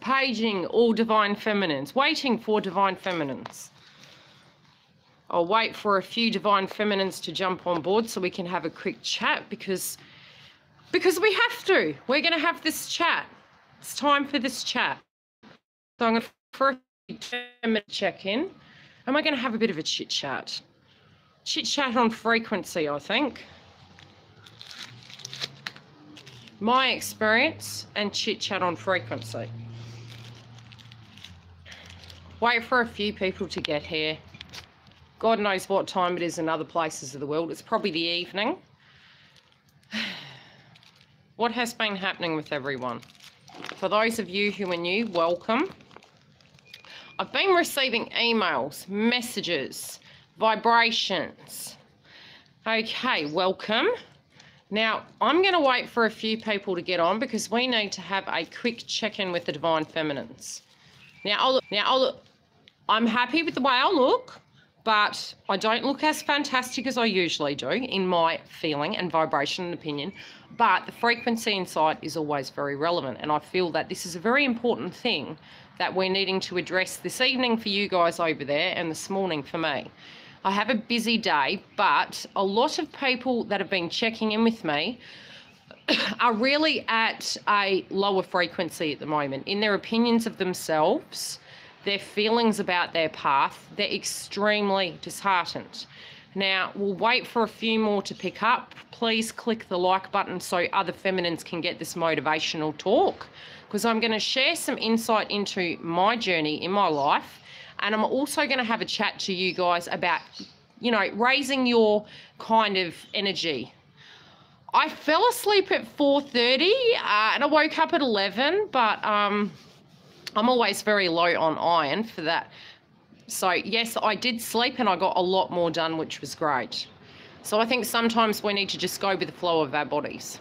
paging all divine feminines, waiting for divine feminines. I'll wait for a few divine feminines to jump on board so we can have a quick chat because we have to. We're going to have this chat. It's time for this chat. So I'm going to for a 10-minute check-in, and we're going to have a bit of a chit-chat. Chit-chat on frequency, I think. My experience and chit-chat on frequency. Wait for a few people to get here. God knows what time it is in other places of the world. It's probably the evening. What has been happening with everyone? For those of you who are new, welcome. I've been receiving emails, messages, vibrations. Okay, welcome. Now, I'm going to wait for a few people to get on because we need to have a quick check-in with the divine feminines. Now, I'm happy with the way I look, but I don't look as fantastic as I usually do in my feeling and vibration and opinion. But the frequency inside is always very relevant, and I feel that this is a very important thing that we're needing to address this evening for you guys over there and this morning for me. I have a busy day, but a lot of people that have been checking in with me are really at a lower frequency at the moment in their opinions of themselves, their feelings about their path. They're extremely disheartened. Now, we'll wait for a few more to pick up. Please click the like button so other feminines can get this motivational talk, because I'm going to share some insight into my journey in my life, and I'm also going to have a chat to you guys about, you know, raising your kind of energy. I fell asleep at 4:30 and I woke up at 11, but I'm always very low on iron for that. So yes, I did sleep and I got a lot more done, which was great. So I think sometimes we need to just go with the flow of our bodies.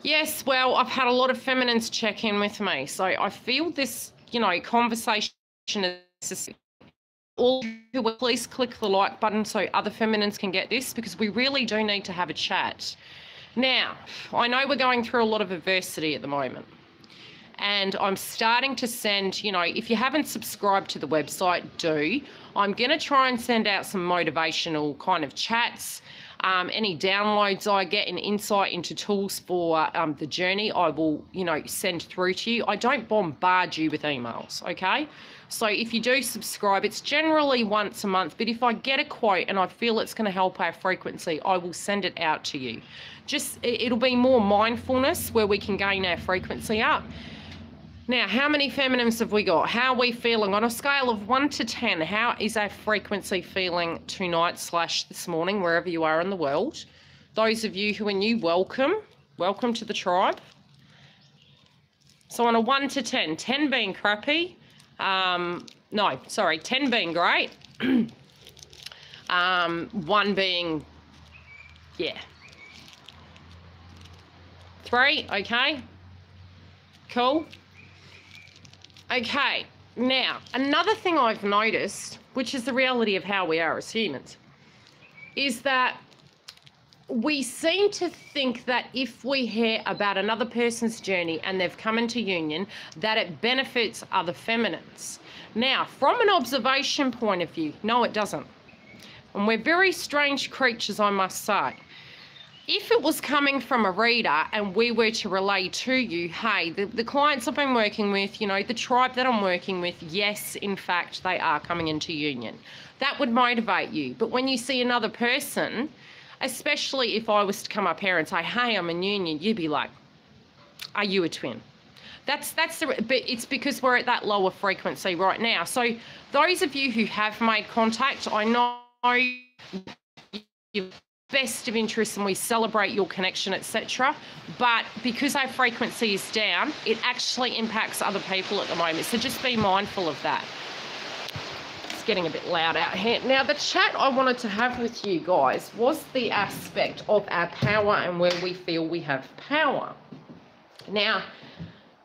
Yes, well, I've had a lot of feminines check in with me. So I feel this, you know, conversation is all who will please click the like button so other feminines can get this, because we really do need to have a chat. Now, I know we're going through a lot of adversity at the moment. And I'm starting to send, you know, if you haven't subscribed to the website, do. I'm going to try and send out some motivational kind of chats. Any downloads I get and insight into tools for the journey, I will, you know, send through to you. I don't bombard you with emails, okay? So if you do subscribe, it's generally once a month, but if I get a quote and I feel it's going to help our frequency, I will send it out to you. Just, it'll be more mindfulness where we can gain our frequency up. Now, how many feminines have we got? How are we feeling? On a scale of 1 to 10, how is our frequency feeling tonight / this morning, wherever you are in the world? Those of you who are new, welcome. Welcome to the tribe. So on a 1 to 10, 10 being crappy. 10 being great. 1 being, yeah. 3, okay. Cool. Okay, now, another thing I've noticed, which is the reality of how we are as humans, is that we seem to think that if we hear about another person's journey and they've come into union, that it benefits other feminines. Now, from an observation point of view, no, it doesn't. And we're very strange creatures, I must say. If it was coming from a reader and we were to relay to you, hey, the clients I've been working with, you know, the tribe that I'm working with, yes, in fact, they are coming into union. That would motivate you. But when you see another person, especially if I was to come up here and say, hey, I'm in union, you'd be like, are you a twin? But it's because we're at that lower frequency right now. So those of you who have made contact, I know you've best of interest and we celebrate your connection, etc. But because our frequency is down, it actually impacts other people at the moment. So just be mindful of that. It's getting a bit loud out here. Now, the chat I wanted to have with you guys was the aspect of our power and where we feel we have power. Now,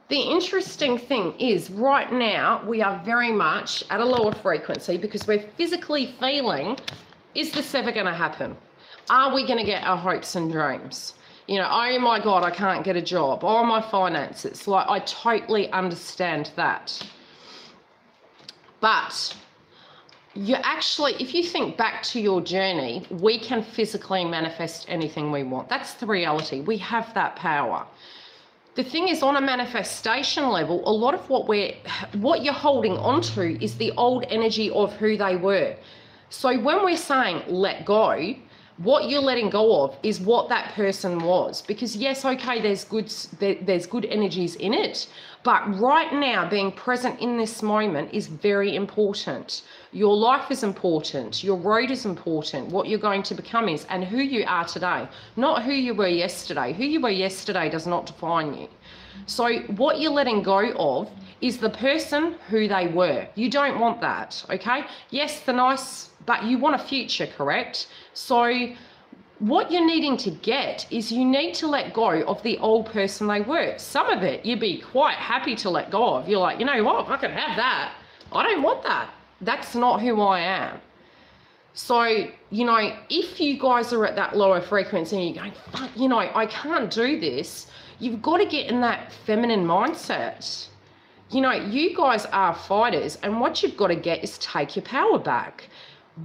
the interesting thing is right now we are very much at a lower frequency because we're physically feeling, is this ever going to happen? Are we going to get our hopes and dreams? You know, oh my God, I can't get a job. Oh, my finances. Like, I totally understand that. But you actually, if you think back to your journey, we can physically manifest anything we want. That's the reality. We have that power. The thing is, on a manifestation level, a lot of what you're holding onto is the old energy of who they were. So when we're saying let go, what you're letting go of is what that person was. Because yes, okay, there's good energies in it, but right now being present in this moment is very important. Your life is important, your road is important, what you're going to become is, and who you are today, not who you were yesterday. Who you were yesterday does not define you. So what you're letting go of is the person who they were. You don't want that, okay? Yes, the nice, but you want a future, correct? So what you're needing to get is you need to let go of the old person they were. Some of it you'd be quite happy to let go of. You're like, you know what, I can have that. I don't want that. That's not who I am. So, you know, if you guys are at that lower frequency and you're going, fuck, you know, I can't do this, you've got to get in that feminine mindset. You know, you guys are fighters, and what you've got to get is take your power back.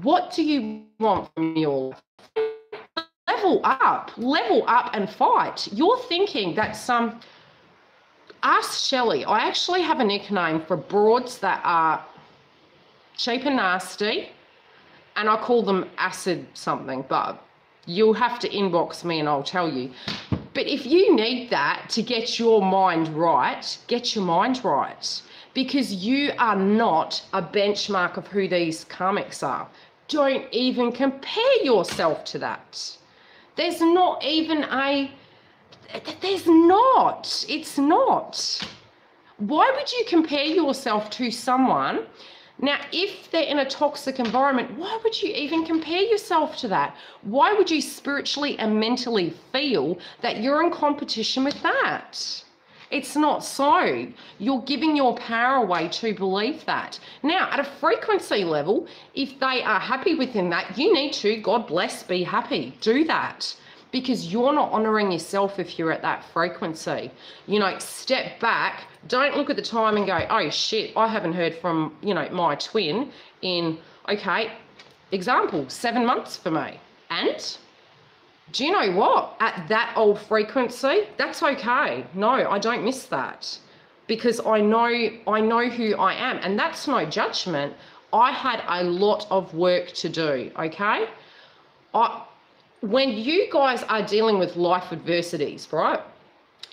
What do you want from your life? Level up and fight. You're thinking that ask Shelley. I actually have a nickname for broads that are cheap and nasty, and I call them acid something, but you'll have to inbox me and I'll tell you. But if you need that to get your mind right, get your mind right, because you are not a benchmark of who these karmics are. Don't even compare yourself to that. There's not even it's not. Why would you compare yourself to someone? Now, if they're in a toxic environment, why would you even compare yourself to that? Why would you spiritually and mentally feel that you're in competition with that? It's not so. You're giving your power away to believe that. Now, at a frequency level, if they are happy within that, you need to, God bless, be happy. Do that. Because you're not honoring yourself if you're at that frequency. You know, step back. Don't look at the time and go, oh shit, I haven't heard from, you know, my twin in, okay, example, 7 months for me. And do you know what? At that old frequency, that's okay. No, I don't miss that, because I know who I am, and that's no judgment. I had a lot of work to do, okay? When you guys are dealing with life adversities, right?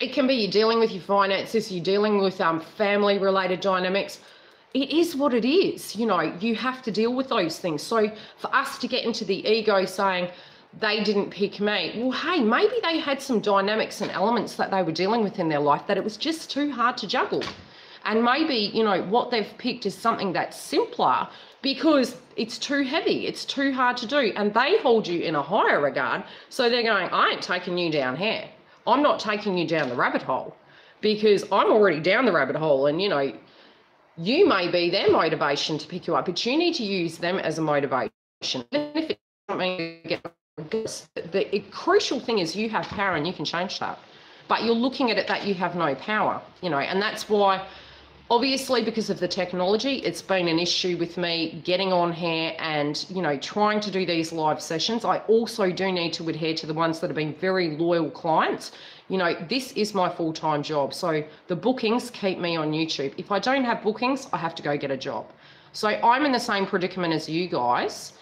It can be you're dealing with your finances, you're dealing with family-related dynamics. It is what it is. You know, you have to deal with those things. So for us to get into the ego saying they didn't pick me, well, hey, maybe they had some dynamics and elements that they were dealing with in their life that it was just too hard to juggle. And maybe, you know, what they've picked is something that's simpler because it's too heavy, it's too hard to do, and they hold you in a higher regard. So they're going, I ain't taking you down here. I'm not taking you down the rabbit hole, because I'm already down the rabbit hole. And, you know, you may be their motivation to pick you up, but you need to use them as a motivation. Even if it's something, the crucial thing is you have power and you can change that. But you're looking at it that you have no power, you know, and that's why, obviously, because of the technology, it's been an issue with me getting on here and, you know, trying to do these live sessions. I also do need to adhere to the ones that have been very loyal clients. You know, this is my full-time job. So the bookings keep me on YouTube. If I don't have bookings, I have to go get a job. So I'm in the same predicament as you guys.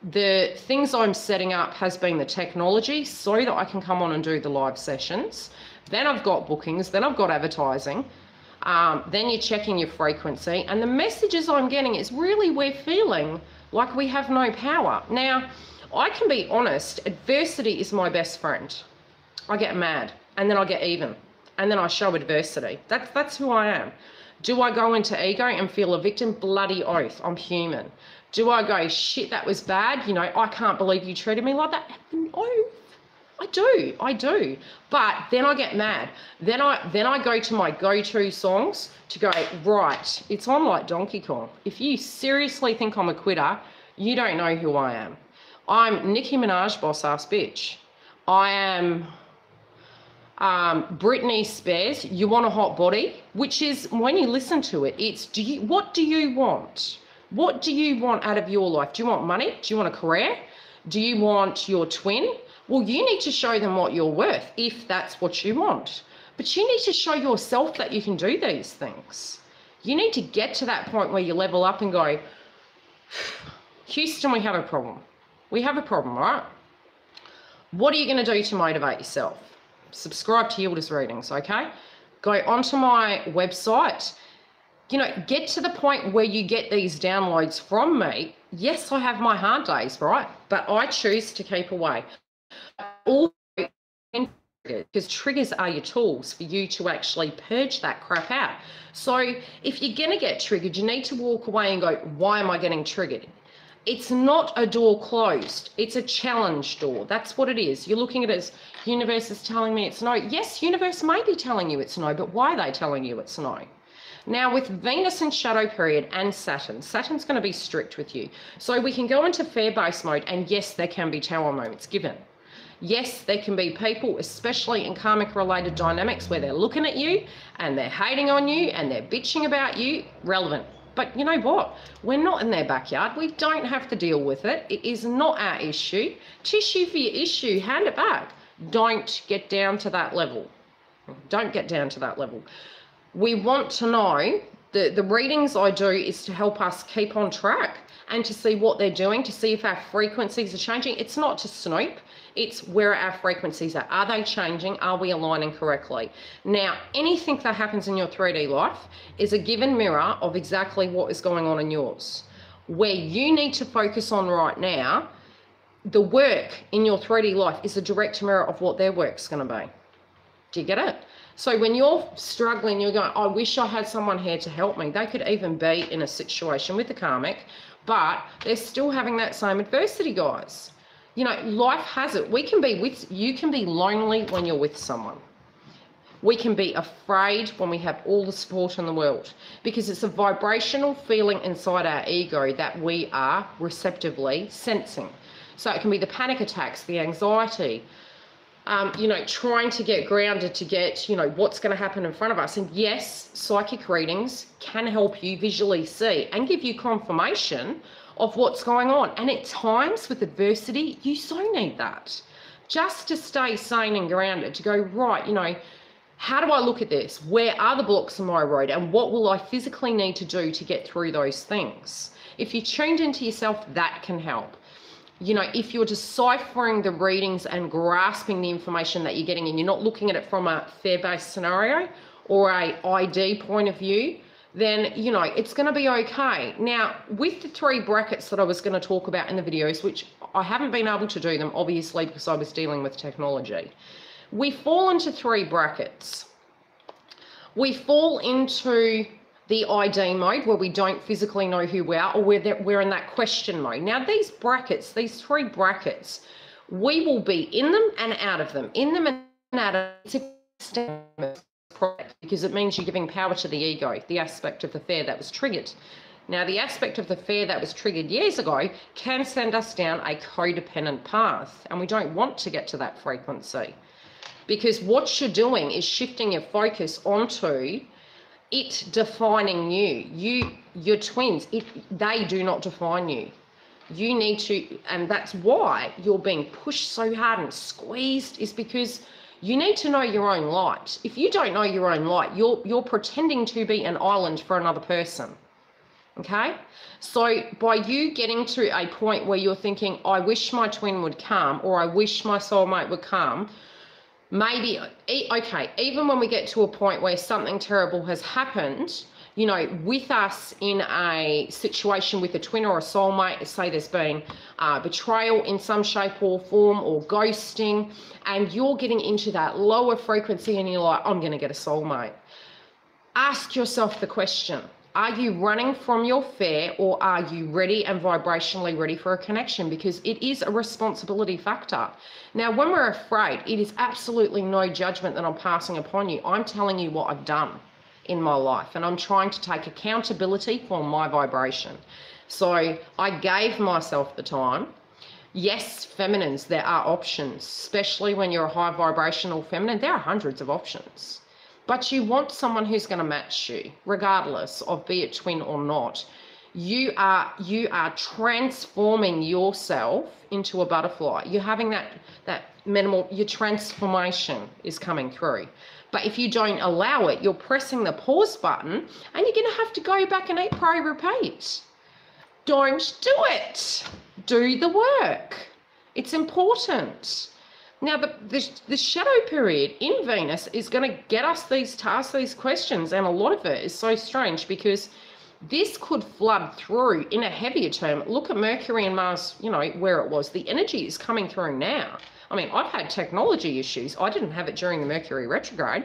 The things I'm setting up has been the technology so that I can come on and do the live sessions. Then I've got bookings, then I've got advertising. Then you're checking your frequency, and the messages I'm getting is really we're feeling like we have no power. Now, I can be honest, adversity is my best friend. I get mad, and then I get even, and then I show adversity. That's who I am. Do I go into ego and feel a victim? Bloody oath, I'm human. Do I go, shit, that was bad? You know, I can't believe you treated me like that. No. I do. But then I get mad. Then I go to my go-to songs to go, right, it's on like Donkey Kong. If you seriously think I'm a quitter, you don't know who I am. I'm Nicki Minaj, boss ass bitch. I am Britney Spears, You Want a Hot Body, which is, when you listen to it, it's what do you want? What do you want out of your life? Do you want money? Do you want a career? Do you want your twin? Well, you need to show them what you're worth if that's what you want. But you need to show yourself that you can do these things. You need to get to that point where you level up and go, Houston, we have a problem. We have a problem, right? What are you going to do to motivate yourself? Subscribe to Yildiz Readings, okay? Go onto my website. You know, get to the point where you get these downloads from me. Yes, I have my hard days, right? But I choose to keep away. Also, because triggers are your tools for you to actually purge that crap out. So if you're going to get triggered, you need to walk away and go, why am I getting triggered? It's not a door closed. It's a challenge door. That's what it is. You're looking at it as universe is telling me it's no. Yes, universe may be telling you it's no, but why are they telling you it's no? Now, with Venus in shadow period and Saturn's going to be strict with you. So we can go into fear-based mode, and yes, there can be tower moments given. Yes, there can be people, especially in karmic-related dynamics, where they're looking at you and they're hating on you and they're bitching about you. Relevant. But you know what? We're not in their backyard. We don't have to deal with it. It is not our issue. Tissue for your issue. Hand it back. Don't get down to that level. Don't get down to that level. We want to know, the readings I do is to help us keep on track and to see what they're doing, to see if our frequencies are changing. It's not to snoop. It's where our frequencies are. Are they changing? Are we aligning correctly? Now, anything that happens in your 3D life is a given mirror of exactly what is going on in yours. Where you need to focus on right now, the work in your 3D life is a direct mirror of what their work's going to be. Do you get it? So when you're struggling, you're going, I wish I had someone here to help me. They could even be in a situation with the karmic, but they're still having that same adversity, guys. You know, life has it. You can be lonely when you're with someone. We can be afraid when we have all the support in the world, because it's a vibrational feeling inside our ego that we are receptively sensing. So it can be the panic attacks, the anxiety, you know, trying to get grounded to get, you know, what's going to happen in front of us. And yes, psychic readings can help you visually see and give you confirmation of what's going on. And at times with adversity, you so need that. Just to stay sane and grounded, to go, right, you know, how do I look at this? Where are the blocks on my road? And what will I physically need to do to get through those things? If you're tuned into yourself, that can help. You know, if you're deciphering the readings and grasping the information that you're getting, and you're not looking at it from a fear-based scenario or a ID point of view, then, you know, it's going to be okay. Now, with the 3 brackets that I was going to talk about in the videos, which I haven't been able to do them, obviously, because I was dealing with technology, we fall into 3 brackets. We fall into the ID mode, where we don't physically know who we are, or we're in that question mode. Now, these brackets, these 3 brackets, we will be in them and out of them, in them and out of them, because it means you're giving power to the ego, the aspect of the fear that was triggered. Now, the aspect of the fear that was triggered years ago can send us down a codependent path, and we don't want to get to that frequency, because what you're doing is shifting your focus onto it defining you. Your twins, they do not define you. You need to, and that's why you're being pushed so hard and squeezed, is because you need to know your own light. If you don't know your own light, you're pretending to be an island for another person. Okay? So by you getting to a point where you're thinking, I wish my twin would come, or I wish my soulmate would come, maybe, okay, even when we get to a point where something terrible has happened, you know, with us in a situation with a twin or a soulmate, say there's been betrayal in some shape or form, or ghosting, and you're getting into that lower frequency and you're like, I'm going to get a soulmate. Ask yourself the question, are you running from your fear, or are you ready and vibrationally ready for a connection? Because it is a responsibility factor. Now, when we're afraid, it is absolutely no judgment that I'm passing upon you. I'm telling you what I've done in my life, and I'm trying to take accountability for my vibration. So I gave myself the time Yes, feminines, there are options, especially when you're a high vibrational feminine. There are hundreds of options. But you want someone who's going to match you, regardless of be it twin or not. You are transforming yourself into a butterfly. You're having that minimal, your transformation is coming through. But if you don't allow it, you're pressing the pause button and you're going to have to go back and eat, pray, repeat. Don't do it. Do the work. It's important. Now, the shadow period in Venus is going to get us these tasks, these questions, and a lot of it is so strange because this could flood through in a heavier term. Look at Mercury and Mars, you know, where it was. The energy is coming through now. I mean, I've had technology issues. I didn't have it during the Mercury retrograde.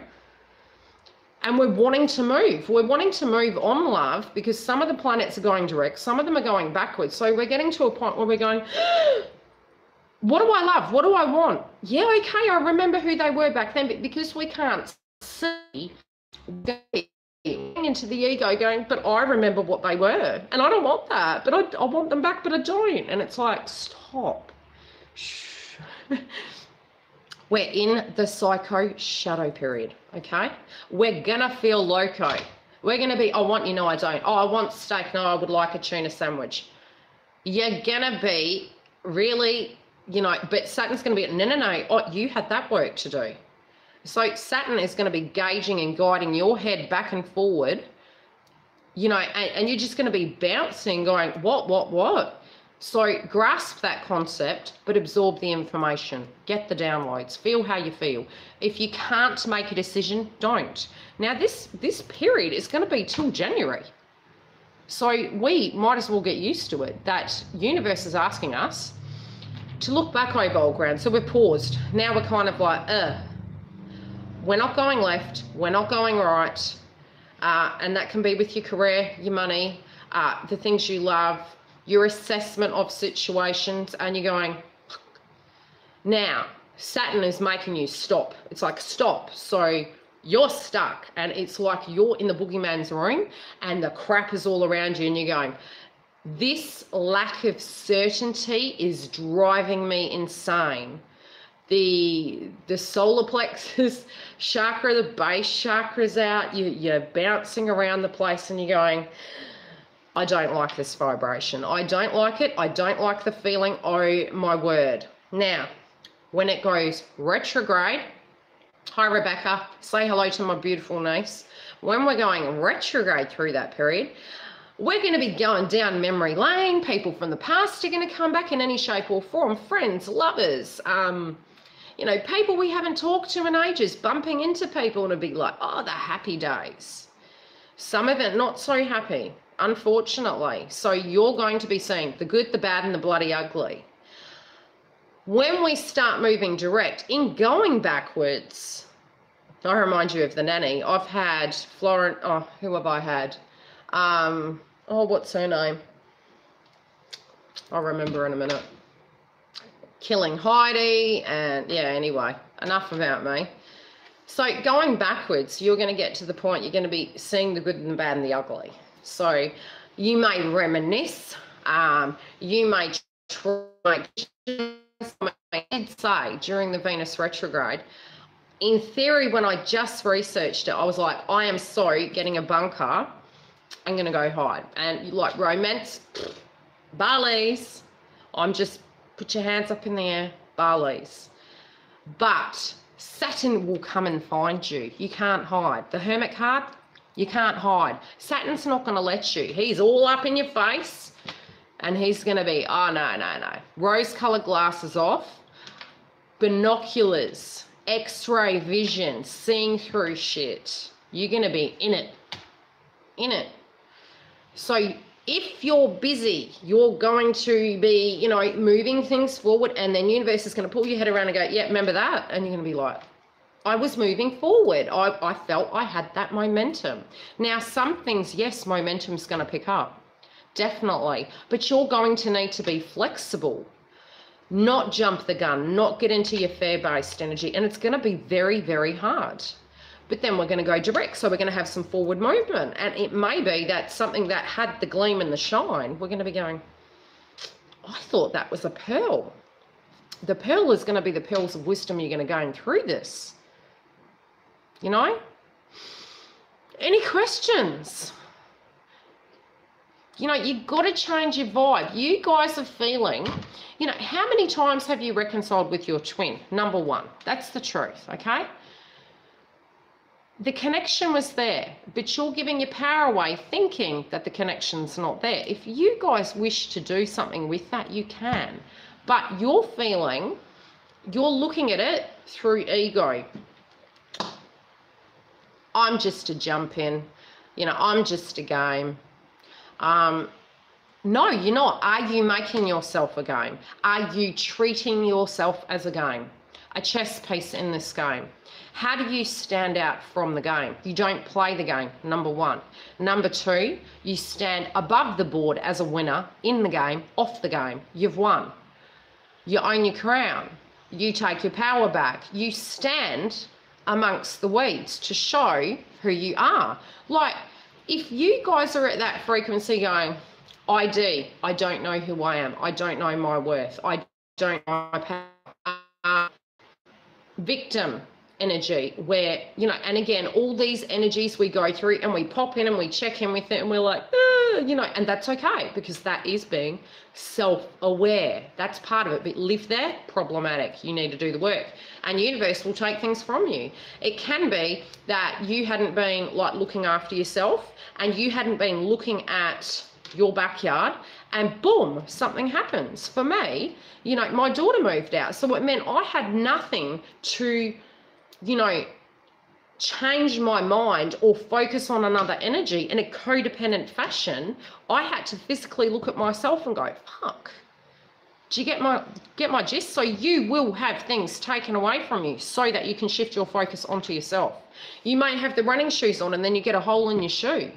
And we're wanting to move. We're wanting to move on, love, because some of the planets are going direct. Some of them are going backwards. So we're getting to a point where we're going, what do I love? What do I want? Yeah, okay, I remember who they were back then, but because we can't see, into the ego going, but I remember what they were, and I don't want that, but I want them back, but I don't. And it's like, stop. Shh. We're in the psycho shadow period, okay? We're gonna feel loco. We're gonna be, I want you, no, I don't. Oh, I want steak, no, I would like a tuna sandwich. You're gonna be really, you know, but Saturn's going to be, no, oh, you had that work to do. So Saturn is going to be gauging and guiding your head back and forward, you know, and you're just going to be bouncing, going, what? So grasp that concept, but absorb the information. Get the downloads. Feel how you feel. If you can't make a decision, don't. Now, this period is going to be till January. So we might as well get used to it. That universe is asking us to look back over old ground. So we've paused. Now we're kind of like, we're not going left, we're not going right. And that can be with your career, your money, the things you love, your assessment of situations, and you're going, now, Saturn is making you stop. It's like, stop. So you're stuck, and it's like you're in the boogeyman's room, and the crap is all around you, and you're going, this lack of certainty is driving me insane. The solar plexus chakra, the base chakra's out. You're bouncing around the place and you're going, I don't like this vibration. I don't like it. I don't like the feeling. Oh, my word. Now, when it goes retrograde, hi, Rebecca. Say hello to my beautiful niece. When we're going retrograde through that period, we're going to be going down memory lane. People from the past are going to come back in any shape or form. Friends, lovers, you know, people we haven't talked to in ages, bumping into people and it'll be like, oh, the happy days. Some of it not so happy, unfortunately. So you're going to be seeing the good, the bad, and the bloody ugly. When we start moving direct, in going backwards, I remind you of the nanny. I've had Florence, oh, who have I had? Oh, what's her name? I'll remember in a minute. Killing Heidi, and yeah, anyway, enough about me. So going backwards, you're going to get to the point you're going to be seeing the good and the bad and the ugly. So you may reminisce, you may try, I did say during the Venus retrograde, in theory, when I just researched it, I was like, I am so getting a bunker. I'm going to go hide. And like romance, Barley's. I'm just, put your hands up in the air, Barley's. But Saturn will come and find you. You can't hide. The Hermit card, you can't hide. Saturn's not going to let you. He's all up in your face. And he's going to be, oh, no. Rose-coloured glasses off. Binoculars. X-ray vision. Seeing through shit. You're going to be in it. So if you're busy, you're going to be, you know, moving things forward, and then universe is going to pull your head around and go, yeah, remember that? And you're going to be like, I was moving forward. I felt I had that momentum. Now, some things, yes, momentum's going to pick up. Definitely. But you're going to need to be flexible, not jump the gun, not get into your fear-based energy. And it's going to be very, very hard. But then we're going to go direct, so we're going to have some forward movement. And it may be that something that had the gleam and the shine, we're going to be going, I thought that was a pearl. the pearl is going to be the pearls of wisdom you're going to gain through this. You know? Any questions? You know, you've got to change your vibe. You guys are feeling, you know, how many times have you reconciled with your twin? Number one. That's the truth, okay? The connection was there, but you're giving your power away thinking that the connection's not there. If you guys wish to do something with that, you can. But you're feeling, you're looking at it through ego. I'm just a jump in. You know, I'm just a game. No, you're not. Are you making yourself a game? Are you treating yourself as a game? A chess piece in this game. How do you stand out from the game? You don't play the game, number one. Number two, you stand above the board as a winner in the game, off the game. You've won. You own your crown. You take your power back. You stand amongst the weeds to show who you are. Like, if you guys are at that frequency going, I don't know who I am. I don't know my worth. I don't know my power. Victim energy, where, you know, and again, all these energies we go through and we pop in and we check in with it and we're like, you know, and that's okay, because that is being self-aware. That's part of it. But live there, problematic. You need to do the work, and universe will take things from you. It can be that you hadn't been like looking after yourself and you hadn't been looking at your backyard, and boom, something happens. For me, you know, my daughter moved out, so it meant I had nothing to, you know, change my mind or focus on another energy in a codependent fashion. I had to physically look at myself and go, fuck. Do you get my gist? So you will have things taken away from you so that you can shift your focus onto yourself. You may have the running shoes on and then you get a hole in your shoe.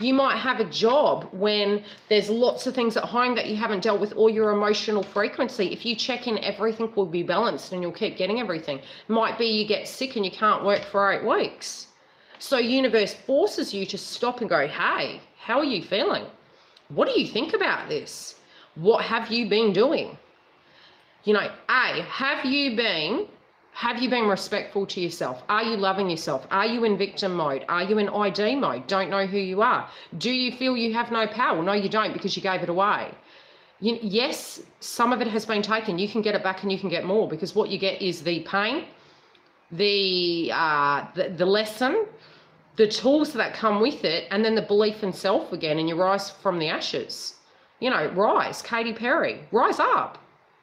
You might have a job when there's lots of things at home that you haven't dealt with, or your emotional frequency. If you check in, everything will be balanced and you'll keep getting everything. Might be you get sick and you can't work for 8 weeks. So universe forces you to stop and go, hey, how are you feeling? What do you think about this? What have you been doing? You know, have you been respectful to yourself? Are you loving yourself? Are you in victim mode? Are you in ID mode? Don't know who you are. Do you feel you have no power? No, you don't, because you gave it away. Yes, some of it has been taken. You can get it back and you can get more, because what you get is the pain, the lesson, the tools that come with it, and then the belief in self again, and you rise from the ashes. You know, rise, Katy Perry, rise up.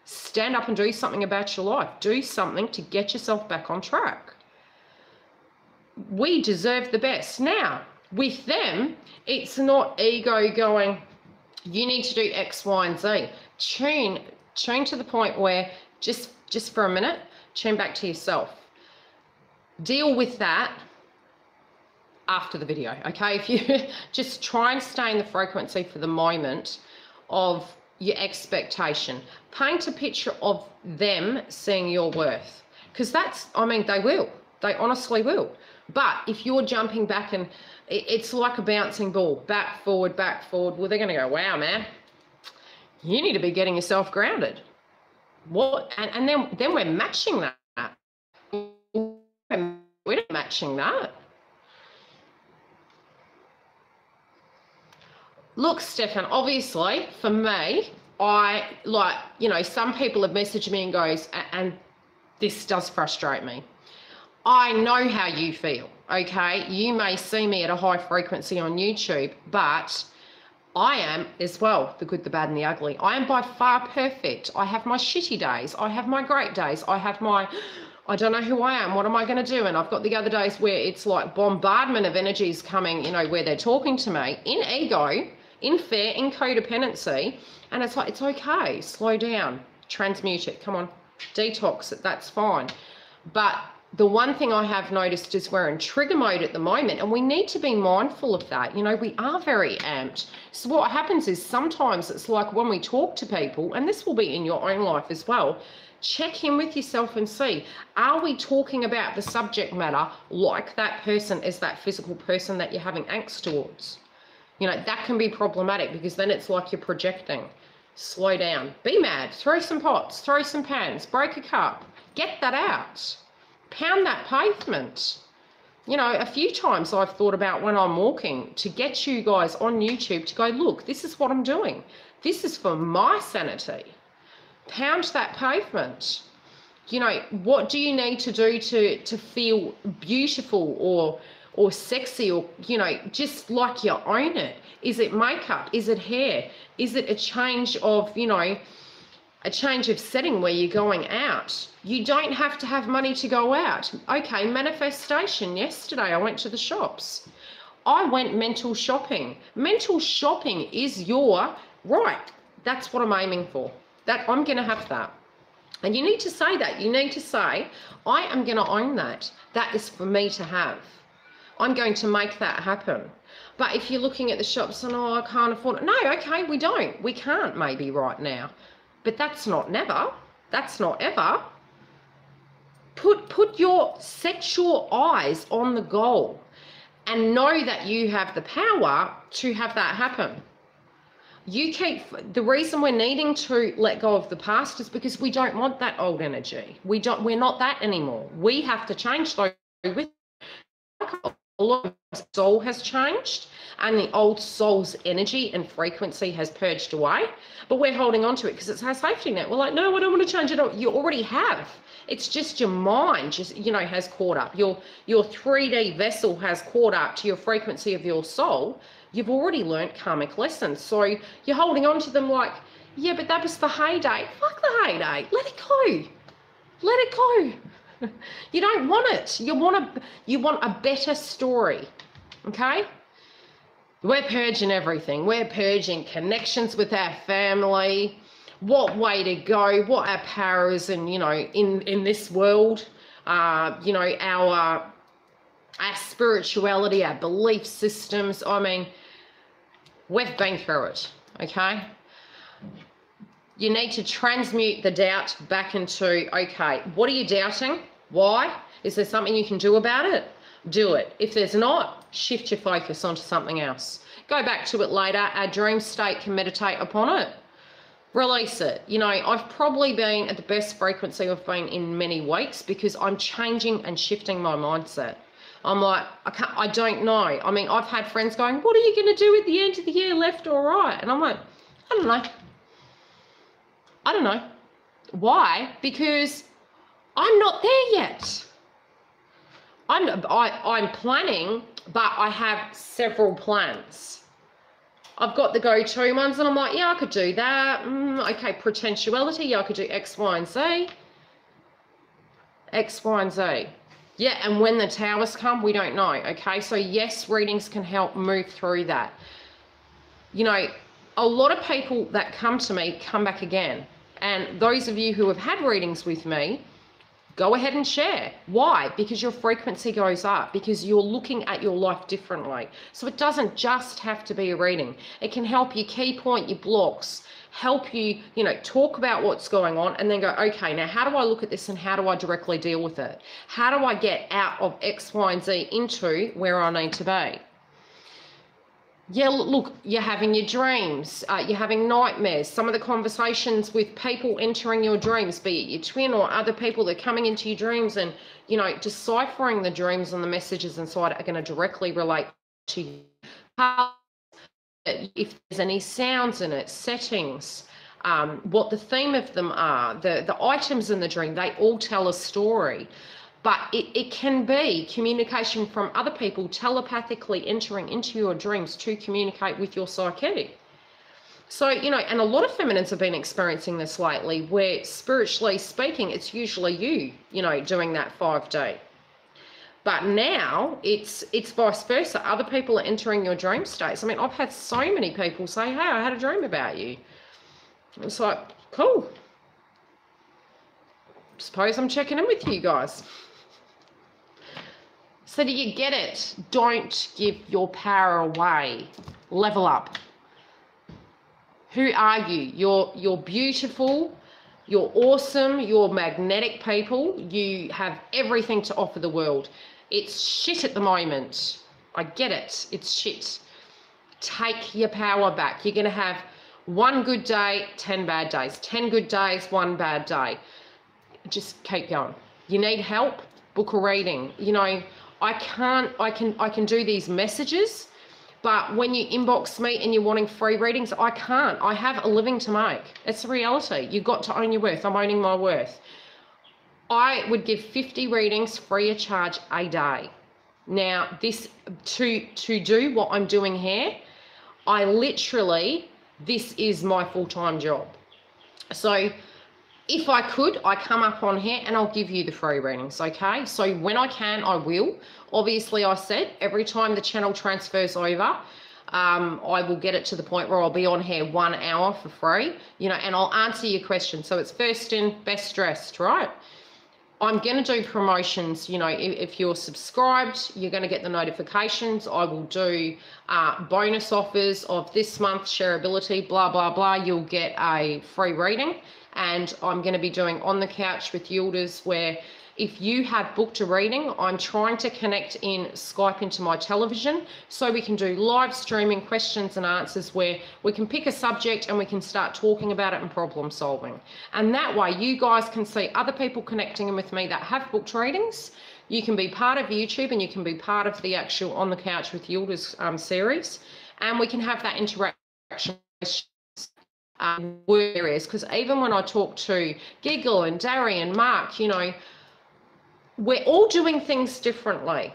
Stand up and do something about your life. Do something to get yourself back on track. We deserve the best. Now, with them, it's not ego going, you need to do X, Y, and Z. Tune to the point where just for a minute, tune back to yourself. Deal with that after the video, okay? If you just try and stay in the frequency for the moment of your expectation. Paint a picture of them seeing your worth, because that's, I mean, they will, they honestly will. But if you're jumping back and it's like a bouncing ball, back forward, well, they're going to go, wow, man, you need to be getting yourself grounded. What? And then we're matching that. We're not matching that. Look, Stefan, obviously for me, I like, you know, some people have messaged me and goes, and this does frustrate me. I know how you feel, okay? You may see me at a high frequency on YouTube, but I am as well, the good, the bad, and the ugly. I am by far perfect. I have my shitty days. I have my great days. I have my, I don't know who I am. What am I going to do? And I've got the other days where it's like bombardment of energies coming, you know, where they're talking to me in ego, in fear, in codependency, and it's like, it's okay, slow down, transmute it, come on, detox it, that's fine. But the one thing I have noticed is we're in trigger mode at the moment, and we need to be mindful of that. You know, we are very amped. So what happens is sometimes it's like when we talk to people, and this will be in your own life as well, check in with yourself and see, are we talking about the subject matter like that person is that physical person that you're having angst towards? You know, that can be problematic, because then it's like you're projecting. Slow down. Be mad. Throw some pots. Throw some pans. Break a cup. Get that out. Pound that pavement. You know, a few times I've thought about when I'm walking to get you guys on YouTube to go, look, this is what I'm doing. This is for my sanity. Pound that pavement. You know, what do you need to do to feel beautiful or sexy, or, you know, just like you own it? Is it makeup? Is it hair? Is it a change of, you know, a change of setting where you're going out? You don't have to have money to go out. Okay, manifestation. Yesterday I went to the shops. I went mental shopping. Mental shopping is your right. That's what I'm aiming for. That I'm going to have that. And you need to say that. You need to say, I am going to own that. That is for me to have. I'm going to make that happen. But if you're looking at the shops and, oh, I can't afford it. No, okay, we don't. We can't maybe right now. But that's not never. That's not ever. Set your eyes on the goal and know that you have the power to have that happen. The reason we're needing to let go of the past is because we don't want that old energy. We're not that anymore. We have to change those with a lot of soul has changed and the old soul's energy and frequency has purged away, but we're holding on to it because it's our safety net. We're like, no, I don't want to change it. You already have. It's just your mind just, you know, has caught up. Your 3D vessel has caught up to your frequency of your soul. You've already learnt karmic lessons. So you're holding on to them like, yeah, but that was the heyday. Fuck the heyday. Let it go. Let it go. You don't want it. You want a better story. Okay? We're purging everything. We're purging connections with our family, what way to go, what our power is in, you know, in this world, you know, our spirituality, our belief systems. I mean, we've been through it, okay? You need to transmute the doubt back into, okay, what are you doubting? Why? Is there something you can do about it? Do it. If there's not, shift your focus onto something else. Go back to it later. Our dream state can meditate upon it. Release it. You know, I've probably been at the best frequency I've been in many weeks because I'm changing and shifting my mindset. I'm like, I don't know. I mean, I've had friends going, what are you going to do at the end of the year, left or right? And I'm like, I don't know. I don't know. Why? Because I'm not there yet. I'm planning, but I have several plans. I've got the go-to ones and I'm like, yeah, I could do that. Okay, potentiality, yeah, I could do X, Y, and Z. X, Y, and Z. Yeah, and when the towers come, we don't know, okay? So yes, readings can help move through that. You know, a lot of people that come to me come back again. And those of you who have had readings with me, go ahead and share. Why? Because your frequency goes up, because you're looking at your life differently. So it doesn't just have to be a reading. It can help you key point your blocks, help you, you know, talk about what's going on and then go, okay, now how do I look at this and how do I directly deal with it? How do I get out of X, Y, and Z into where I need to be? Yeah, look, you're having your dreams, you're having nightmares. Some of the conversations with people entering your dreams, be it your twin or other people that are coming into your dreams and, you know, deciphering the dreams and the messages inside are going to directly relate to you. If there's any sounds in it, settings, what the theme of them are, the items in the dream, they all tell a story. But it can be communication from other people telepathically entering into your dreams to communicate with your psyche. So, you know, and a lot of feminines have been experiencing this lately where spiritually speaking, it's usually you know, doing that 5D. But now it's vice versa. Other people are entering your dream states. I mean, I've had so many people say, hey, I had a dream about you. It's like, cool. Suppose I'm checking in with you guys. So do you get it? Don't give your power away. Level up. Who are you? You're beautiful. You're awesome. You're magnetic people. You have everything to offer the world. It's shit at the moment. I get it. It's shit. Take your power back. You're going to have 1 good day, 10 bad days. 10 good days, 1 bad day. Just keep going. You need help, book a reading. You know, I can do these messages, but when you inbox me and you're wanting free readings, I can't. I have a living to make. It's a reality. You've got to own your worth. I'm owning my worth. I would give 50 readings free of charge a day. Now, this to do what I'm doing here, I literally, this is my full-time job. So if I could, I come up on here and I'll give you the free readings, okay? So when I can, I will. Obviously, I said every time the channel transfers over, I will get it to the point where I'll be on here 1 hour for free, you know, and I'll answer your questions. So it's first in, best dressed, right? I'm going to do promotions, you know, if you're subscribed, you're going to get the notifications. I will do bonus offers of this month, shareability, blah, blah, blah. You'll get a free reading. And I'm going to be doing On the Couch with Yildiz, where if you have booked a reading, I'm trying to connect in Skype into my television so we can do live streaming questions and answers where we can pick a subject and we can start talking about it and problem solving. And that way you guys can see other people connecting in with me that have booked readings. You can be part of YouTube and you can be part of the actual On the Couch with Yildiz series. And we can have that interaction work areas, because even when I talk to Giggle and Darry and Mark, you know, we're all doing things differently.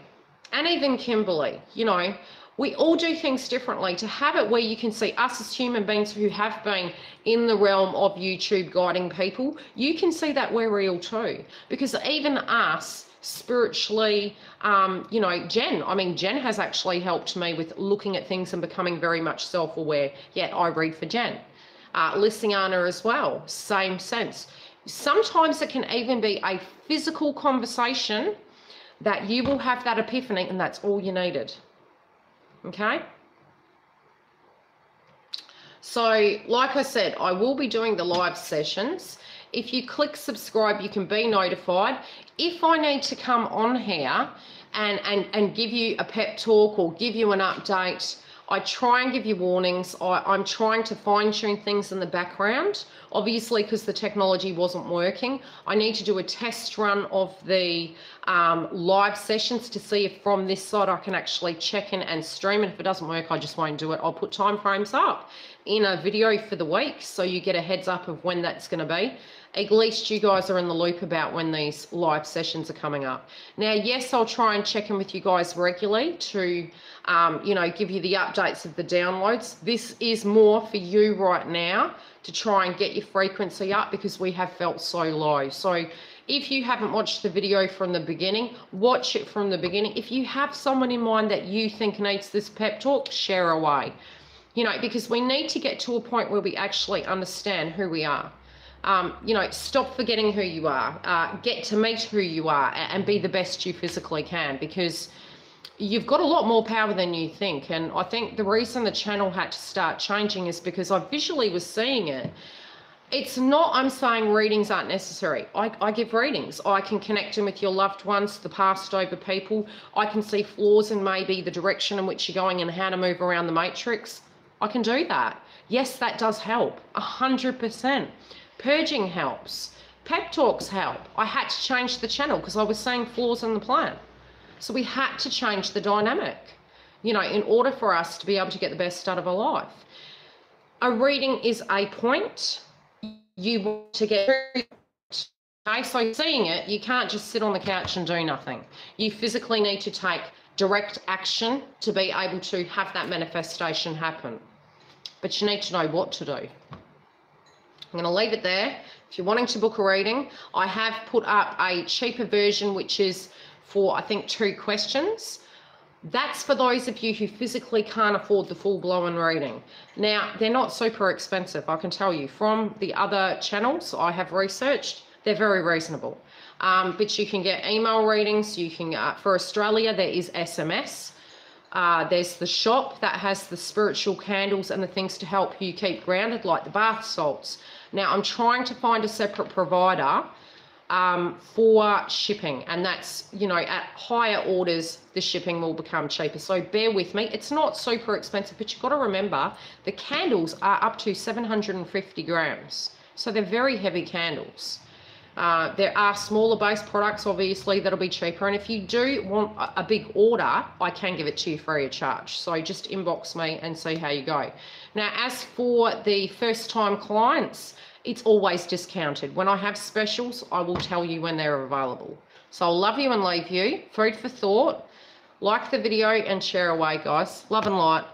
And even Kimberly, you know, we all do things differently. To have it where you can see us as human beings who have been in the realm of YouTube guiding people, you can see that we're real too. Because even us spiritually, you know, Jen has actually helped me with looking at things and becoming very much self-aware. Yet I read for Jen. Lysiana as well, same sense. Sometimes it can even be a physical conversation that you will have that epiphany and that's all you needed. Okay? So, like I said, I will be doing the live sessions. If you click subscribe, you can be notified. If I need to come on here and give you a pep talk or give you an update, I try and give you warnings. I'm trying to fine tune things in the background, obviously because the technology wasn't working. I need to do a test run of the live sessions to see if from this side I can actually check in and stream. And if it doesn't work, I just won't do it. I'll put time frames up in a video for the week so you get a heads up of when that's going to be. At least you guys are in the loop about when these live sessions are coming up. Now, yes, I'll try and check in with you guys regularly to, you know, give you the updates of the downloads. This is more for you right now to try and get your frequency up because we have felt so low. So if you haven't watched the video from the beginning, watch it from the beginning. If you have someone in mind that you think needs this pep talk, share away. You know, because we need to get to a point where we actually understand who we are. You know, stop forgetting who you are, get to meet who you are and be the best you physically can, because you've got a lot more power than you think. And I think the reason the channel had to start changing is because I visually was seeing it. It's not, I'm saying readings aren't necessary. I give readings. I can connect in with your loved ones, the passed over people. I can see flaws in maybe the direction in which you're going and how to move around the matrix. I can do that. Yes, that does help, 100%. Purging helps. Pep talks help. I had to change the channel because I was seeing flaws in the plan. So we had to change the dynamic, you know, in order for us to be able to get the best out of our life. A reading is a point. You want to get through. Okay, so seeing it, you can't just sit on the couch and do nothing. You physically need to take direct action to be able to have that manifestation happen. But you need to know what to do. I'm going to leave it there. If you're wanting to book a reading, I have put up a cheaper version, which is for, I think, 2 questions. That's for those of you who physically can't afford the full-blown reading. Now, they're not super expensive, I can tell you. From the other channels I have researched, they're very reasonable. But you can get email readings. You can, for Australia, there is SMS. There's the shop that has the spiritual candles and the things to help you keep grounded, like the bath salts. Now, I'm trying to find a separate provider for shipping, and that's, you know, at higher orders the shipping will become cheaper, so bear with me. It's not super expensive, but you've got to remember the candles are up to 750 grams, so they're very heavy candles. There are smaller base products obviously that'll be cheaper, and if you do want a big order, I can give it to you free of charge, so just inbox me and see how you go. Now, as for the first time clients, it's always discounted. When I have specials, I will tell you when they're available. So I'll love you and leave you. Food for thought. Like the video and share away, guys. Love and light.